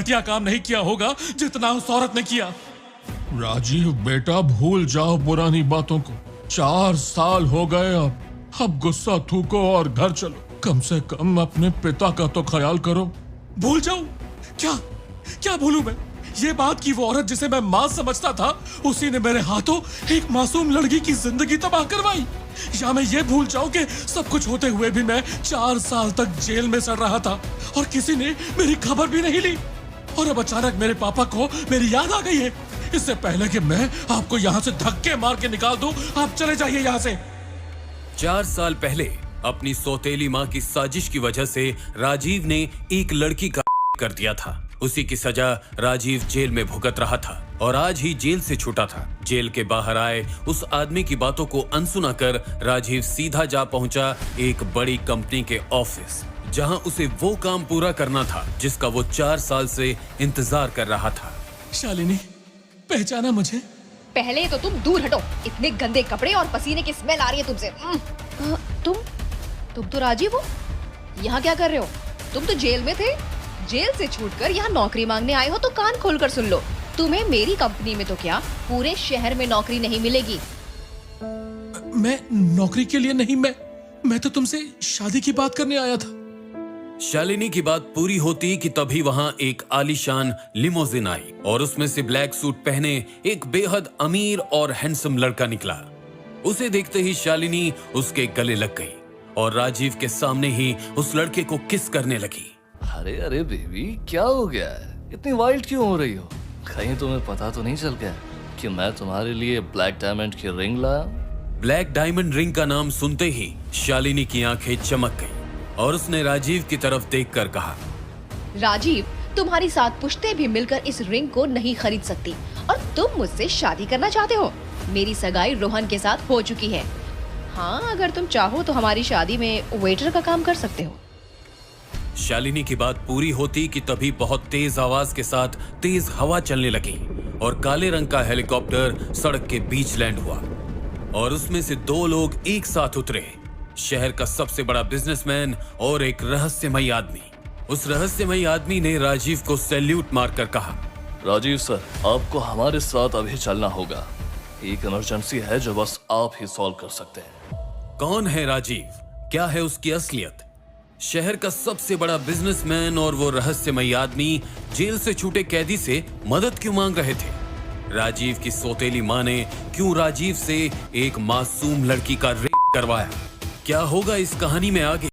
घटिया काम नहीं किया होगा जितना उस औरत ने किया। राजीव बेटा, भूल जाओ पुरानी बातों को। 4 साल हो गए अब गुस्सा थूको और घर चलो। कम से कम अपने पिता का तो ख्याल करो। भूल जाऊं? क्या भूलूं मैं? ये बात कि वो औरत जिसे मैं मां समझता था, उसी ने मेरे हाथों एक मासूम लड़की की जिंदगी तबाह करवाई। या मैं ये भूल जाऊं कि सब कुछ होते हुए भी मैं 4 साल तक जेल में सड़ रहा था और किसी ने मेरी खबर भी नहीं ली। और अब अचानक मेरे पापा को मेरी याद आ गई है। इससे पहले कि मैं आपको यहाँ से धक्के मार के निकाल दूं, आप चले जाइए यहाँ से। 4 साल पहले अपनी सौतेली मां की साजिश की वजह से राजीव ने एक लड़की का कर दिया था। उसी की सजा राजीव जेल में भुगत रहा था और आज ही जेल से छूटा था। जेल के बाहर आए उस आदमी की बातों को अनसुना कर राजीव सीधा जा पहुंचा एक बड़ी कंपनी के ऑफिस, जहां उसे वो काम पूरा करना था जिसका वो 4 साल से इंतजार कर रहा था। शालिनी, पहचाना मुझे? पहले तो तुम दूर हटो। इतने गंदे कपड़े और पसीने की स्मेल आ रही है तुमसे। तुम तो राजीव हो? यहाँ क्या कर रहे हो? तुम तो जेल में थे। जेल से छूटकर यहाँ नौकरी मांगने आए हो तो कान खोलकर सुन लो। तुम्हें मेरी कंपनी में तो क्या, पूरे शहर में नौकरी नहीं मिलेगी। मैं नौकरी के लिए नहीं, मैं तो तुमसे शादी की बात करने आया था। शालिनी की बात पूरी होती कि तभी वहां एक आलीशान लिमोजिन आई और उसमें से ब्लैक सूट पहने एक बेहद अमीर और हैंडसम लड़का निकला। उसे देखते ही शालिनी उसके गले लग गई और राजीव के सामने ही उस लड़के को किस करने लगी। अरे अरे बेबी, क्या हो गया है? इतनी वाइल्ड क्यों हो रही हो? कहीं तुम्हें पता तो नहीं चल गया कि मैं तुम्हारे लिए ब्लैक डायमंड की रिंग लाया? ब्लैक डायमंड रिंग का नाम सुनते ही शालिनी की आंखें चमक गईं और उसने राजीव की तरफ देखकर कहा, राजीव, तुम्हारी 7 पुश्तें भी मिलकर इस रिंग को नहीं खरीद सकती और तुम मुझसे शादी करना चाहते हो। मेरी सगाई रोहन के साथ हो चुकी है। हाँ, अगर तुम चाहो तो हमारी शादी में वेटर का काम कर सकते हो। शालिनी की बात पूरी होती कि तभी बहुत तेज आवाज के साथ तेज हवा चलने लगी और काले रंग का हेलीकॉप्टर सड़क के बीच लैंड हुआ और उसमें से 2 लोग एक साथ उतरे। शहर का सबसे बड़ा बिजनेसमैन और एक रहस्यमयी आदमी। उस रहस्यमयी आदमी ने राजीव को सैल्यूट मारकर कहा, राजीव सर, आपको हमारे साथ अभी चलना होगा। एक इमरजेंसी है जो बस आप ही सॉल्व कर सकते हैं। कौन है राजीव? क्या है उसकी असलियत? शहर का सबसे बड़ा बिजनेसमैन और वो रहस्यमयी आदमी जेल से छूटे कैदी से मदद क्यों मांग रहे थे? राजीव की सौतेली मां ने क्यों राजीव से एक मासूम लड़की का रेप करवाया? क्या होगा इस कहानी में आगे?